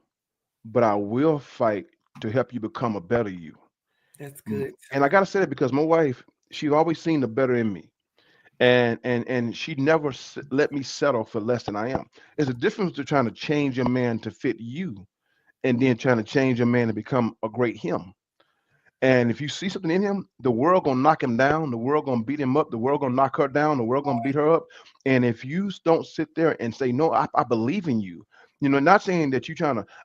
but I will fight to help you become a better you. That's good, And I sir. gotta say that because my wife, she's always seen the better in me, and she never let me settle for less than I am. There's a difference to trying to change a man to fit you, and then trying to change a man to become a great him. And if you see something in him, the world gonna knock him down. The world gonna beat him up. The world gonna knock her down. The world gonna beat her up. And if you don't sit there and say, "No, I believe in you," not saying that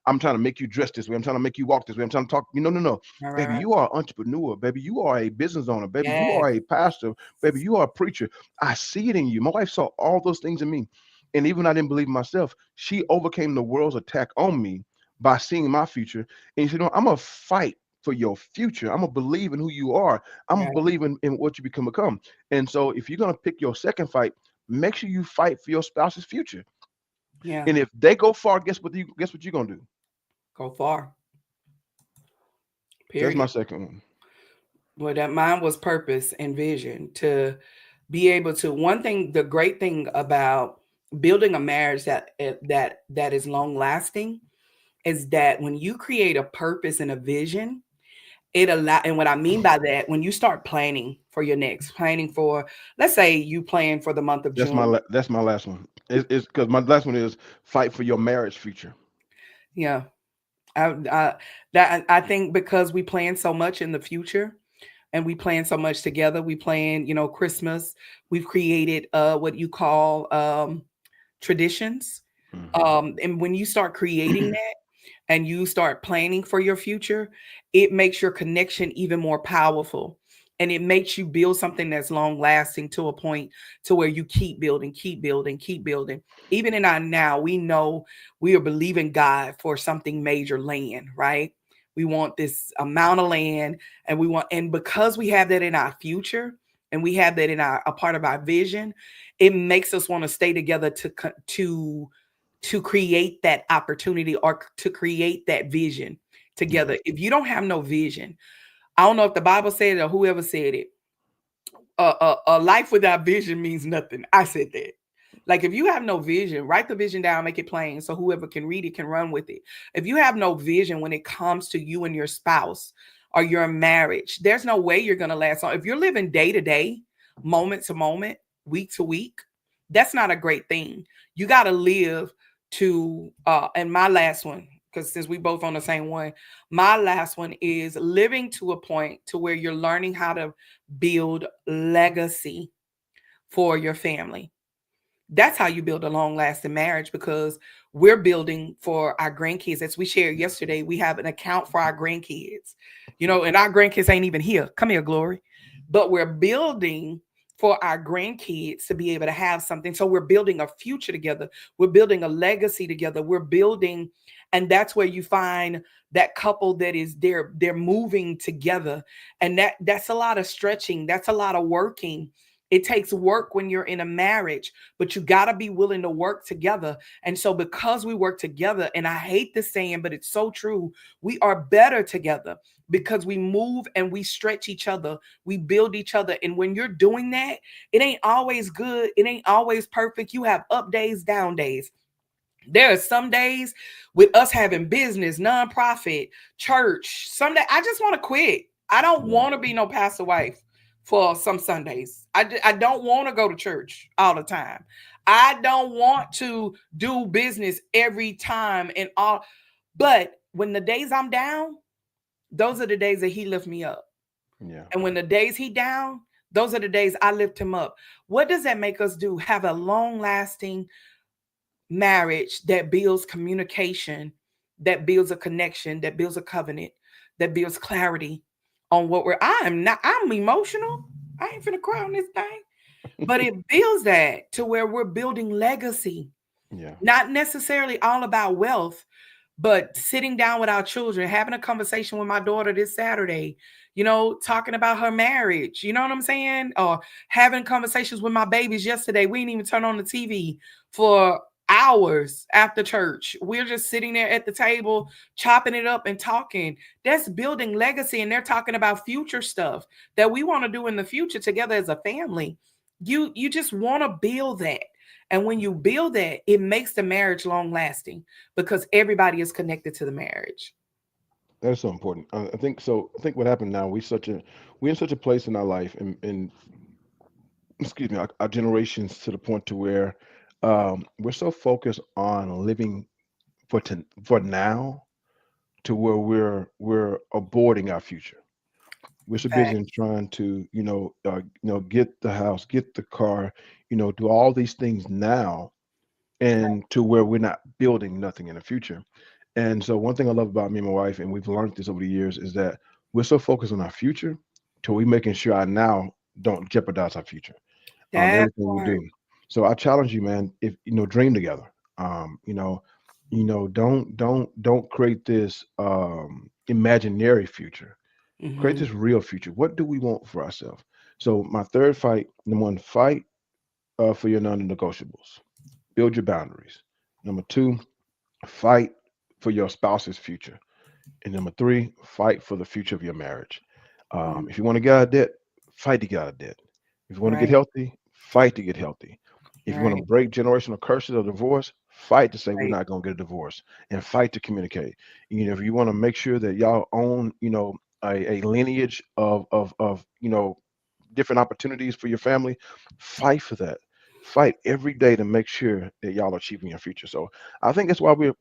I'm trying to make you dress this way. I'm trying to make you walk this way. I'm trying to talk. No, no, no, All right, baby, right. you are an entrepreneur. Baby, you are a business owner. Baby, you Yes. are a pastor. Baby, you are a preacher. I see it in you. My wife saw all those things in me, and even when I didn't believe in myself, she overcame the world's attack on me by seeing my future. And she said, "No, I'm gonna fight for your future. I'm gonna believe in who you are. I'm Yeah. gonna believe in what you become. And so if you're gonna pick your second fight, make sure you fight for your spouse's future. Yeah. And if they go far, guess what you're gonna do? Go far. That's my Period. second one. Well, that mine was purpose and vision to be able to. One thing, the great thing about building a marriage that is long lasting is that when you create a purpose and a vision, it allow. And what I mean by that, when you start planning for your next, planning for, let's say you plan for the month of June. That's my last one. It's because my last one is fight for your marriage future. Yeah, I that I think because we plan so much in the future and we plan so much together. We plan, Christmas. We've created what you call traditions. Hmm. And when you start creating that and you start planning for your future, it makes your connection even more powerful. And it makes you build something that's long lasting to a point to where you keep building, keep building, keep building. Even in our now, we know we are believing God for something major land, right? We want this amount of land and and because we have that in our future and we have that in a part of our vision, it makes us want to stay together to create that opportunity or to create that vision Yeah. together. If you don't have no vision, I don't know if the Bible said it or whoever said it. A life without vision means nothing. I said that. Like if you have no vision, write the vision down, make it plain so whoever can read it can run with it. If you have no vision when it comes to you and your spouse or your marriage, there's no way you're going to last long. If you're living day to day, moment to moment, week to week, that's not a great thing. You got to live to and my last one, because since we both on the same one, my last one is living to a point to where you're learning how to build legacy for your family. That's how you build a long lasting marriage because we're building for our grandkids. As we shared yesterday, we have an account for our grandkids, and our grandkids ain't even here. Come here, Glory. But we're building for our grandkids to be able to have something. So we're building a future together. We're building a legacy together. We're building, and that's where you find that couple that is they're moving together. And that's a lot of stretching. That's a lot of working. It takes work when you're in a marriage, but you got to be willing to work together. And so, because we work together, and I hate this saying, but it's so true, we are better together because we move and we stretch each other, we build each other. And when you're doing that, it ain't always good, it ain't always perfect. You have up days, down days. There are some days with us having business, nonprofit, church. Some day I just want to quit. I don't Yeah. want to be no pastor wife for some Sundays. I don't want to go to church all the time. I don't want to do business every time and all. But when the days I'm down, those are the days that he lift me up. Yeah. And when the days he down, those are the days I lift him up. What does that make us do? Have a long lasting marriage that builds communication, that builds a connection, that builds a covenant, that builds clarity on what I'm emotional. I ain't finna cry on this thing. But it builds that to where we're building legacy, Yeah. not necessarily all about wealth, but sitting down with our children, having a conversation with my daughter this Saturday, talking about her marriage, you know what I'm saying? Or having conversations with my babies yesterday. We didn't even turn on the TV for hours after church. We're just sitting there at the table, chopping it up and talking. That's building legacy. And they're talking about future stuff that we want to do in the future together as a family. You just want to build that. And when you build that, it makes the marriage long lasting because everybody is connected to the marriage. That is so important. I think so. I think what happened now, we're in such a place in our life, and excuse me, our generations to the point to where we're so focused on living for now to where we're aborting our future. We're so busy Fact. in trying to get the house, get the car, do all these things now, and to where we're not building nothing in the future. And so one thing I love about me and my wife, and we've learned this over the years, is that we're so focused on our future till we making sure our now don't jeopardize our future. That Everything we part. do. So I challenge you, man, if dream together. Um, you know, don't create this imaginary future. Create Mm-hmm. this real future. What do we want for ourselves? So my third fight, number one, fight for your non-negotiables. Build your boundaries. Number two, fight for your spouse's future. And number three, fight for the future of your marriage. Mm, If you want to get out of debt, fight to get out of debt. If you want to get right, healthy, fight to get healthy. If you want to right, break generational curses of divorce, fight to say we're right. not going to get a divorce and fight to communicate. If you want to make sure that y'all own, a lineage of different opportunities for your family, fight for that. Fight every day to make sure that y'all are achieving your future. So I think that's why we're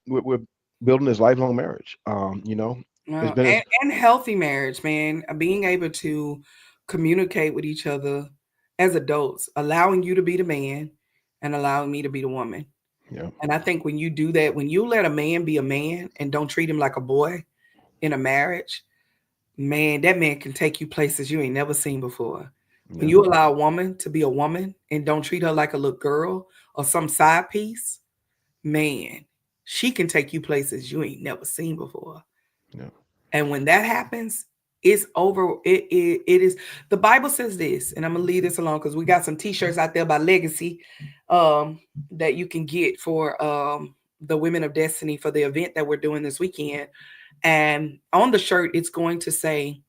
building this lifelong marriage. It's Well, been and healthy marriage, man. Being able to communicate with each other as adults, allowing you to be the man and allowing me to be the woman. yeah, And I think when you do that, when you let a man be a man and don't treat him like a boy in a marriage, man, that man can take you places you ain't never seen before. When yeah, you allow a woman to be a woman and don't treat her like a little girl or some side piece, man, she can take you places you ain't never seen before. yeah. And when that happens, it's over. It is. The Bible says this, and I'm gonna leave this alone because we got some T-shirts out there by Legacy, um, that you can get for the Women of Destiny for the event that we're doing this weekend. And on the shirt, it's going to say,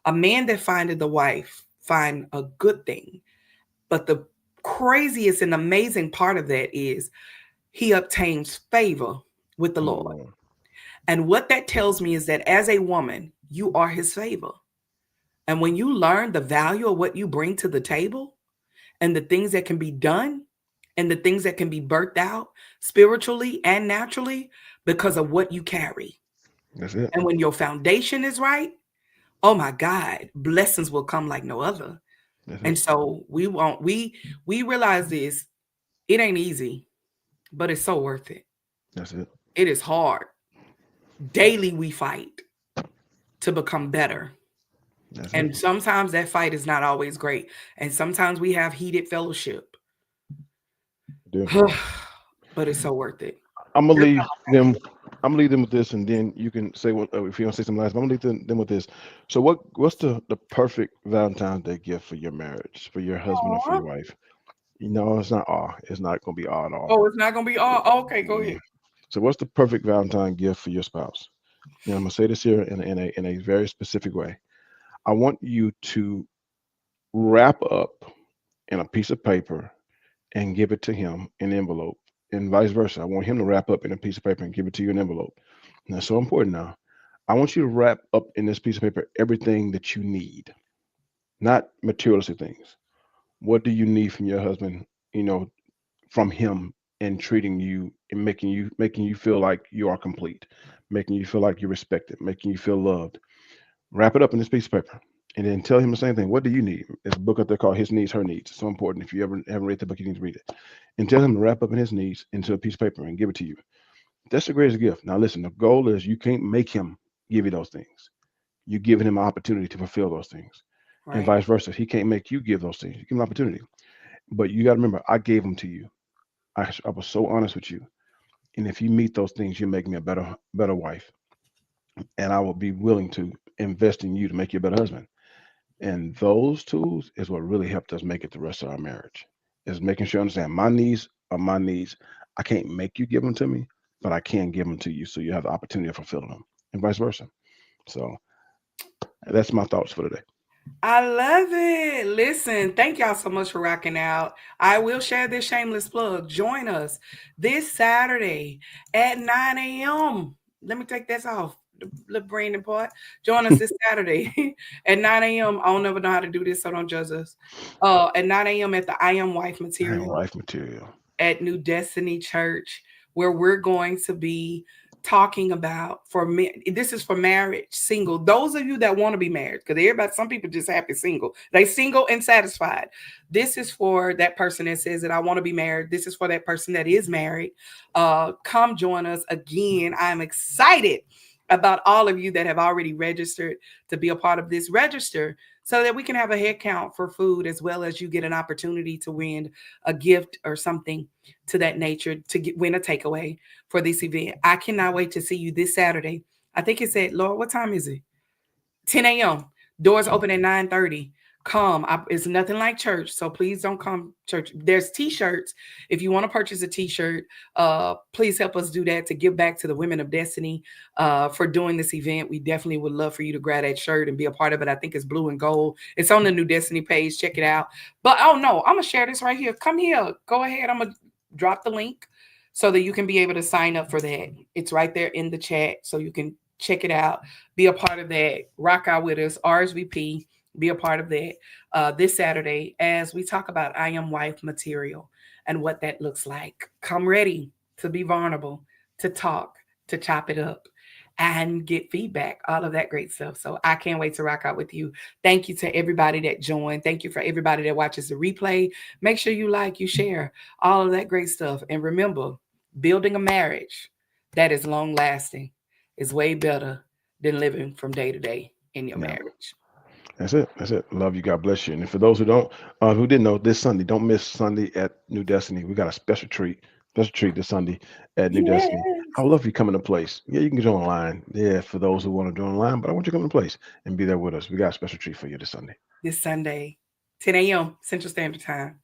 "A man that findeth a wife find a good thing." But the craziest and amazing part of that is he obtains favor with the Come Lord. on, And what that tells me is that as a woman, you are his favor. And when you learn the value of what you bring to the table and the things that can be done and the things that can be birthed out spiritually and naturally because of what you carry. that's it. And when your foundation is right, oh my God, blessings will come like no other. That's And it. so we realize this, it ain't easy, but it's so worth it. That's it. It is hard. Daily we fight to become better. That's it. And sometimes that fight is not always great. And sometimes we have heated fellowship. Do. But it's so worth it. I'm gonna That's leave all I got. them. I'm gonna leave them with this, and then you can say what if you want to say something last. But I'm gonna leave them with this. So, what's the perfect Valentine's Day gift for your marriage, for your husband or for Aw. your wife? It's not all. It's not gonna be all at all. Oh, it's not gonna be all okay. Go ahead. Mm. So, what's the perfect Valentine gift for your spouse? I'm gonna say this here in a very specific way. I want you to wrap up in a piece of paper and give it to him in an envelope, and vice versa. I want him to wrap up in a piece of paper and give it to you in an envelope. And that's so important now. I want you to wrap up in this piece of paper everything that you need, not materialistic things. What do you need from your husband? You know, from him and treating you and making you feel like you are complete, making you feel like you're respected, making you feel loved. Wrap it up in this piece of paper. And then tell him the same thing. What do you need? There's a book out there called His Needs, Her Needs. It's so important. If you ever haven't read the book, you need to read it. And tell him to wrap up in his needs into a piece of paper and give it to you. That's the greatest gift. Now listen, the goal is you can't make him give you those things. You're giving him an opportunity to fulfill those things. And Right. vice versa. He can't make you give those things. You give him an opportunity. But you got to remember, I gave them to you. I was so honest with you. And if you meet those things, you make me a better wife. And I will be willing to invest in you to make you a better husband. And those tools is what really helped us make it the rest of our marriage. Is making sure I understand my needs are my needs. I can't make you give them to me, but I can give them to you so you have the opportunity to fulfill them, and vice versa. So that's my thoughts for today. I love it. Listen, thank y'all so much for rocking out. I will share this shameless plug. Join us this Saturday at 9 a.m. Let me take this off. The Brandon part. Join us this Saturday at 9 a.m. I don't never know how to do this, so don't judge us. At 9 a.m. at the I Am Wife I am Material life material. at New Destiny Church, where we're going to be talking about for me. This is for marriage, single. Those of you that want to be married, because everybody, some people just happy single. They single and satisfied. This is for that person that says that I want to be married. This is for that person that is married. Come join us again. I'm excited about all of you that have already registered to be a part of this. Register so that we can have a head count for food, as well as you get an opportunity to win a gift or something to that nature, to win a takeaway for this event. I cannot wait to see you this Saturday. I think it said, Lord, what time is it? 10 a.m. Doors open at 9:30. Come. It's nothing like church, so please don't come church. There's t-shirts. If you want to purchase a t-shirt, please help us do that to give back to the Women of Destiny for doing this event. We definitely would love for you to grab that shirt and be a part of it. I think it's blue and gold. It's on the New Destiny page. Check it out. But oh no, I'm gonna share this right here. Come here. Go ahead. I'm gonna drop the link so that you can be able to sign up for that. It's right there in the chat, so you can check it out, be a part of that, rock out with us, RSVP, be a part of that this Saturday as we talk about I Am Wife material and what that looks like. Come ready to be vulnerable, to talk, to chop it up, and get feedback, all of that great stuff. So I can't wait to rock out with you. Thank you to everybody that joined. Thank you for everybody that watches the replay. Make sure you like, you share, all of that great stuff. And remember, building a marriage that is long lasting is way better than living from day to day in your Yeah. marriage. That's it. That's it. Love you. God bless you. And for those who don't, who didn't know, this Sunday, don't miss Sunday at New Destiny. We got a special treat this Sunday at New Yes. Destiny. I would love for you coming to place. Yeah, you can join online. Yeah, for those who want to join online, but I want you to come to place and be there with us. We got a special treat for you this Sunday. This Sunday, 10 a.m. Central Standard Time.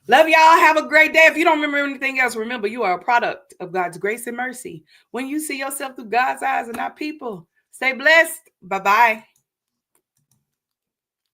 Love y'all. Have a great day. If you don't remember anything else, remember you are a product of God's grace and mercy. When you see yourself through God's eyes and not people, stay blessed. Bye bye.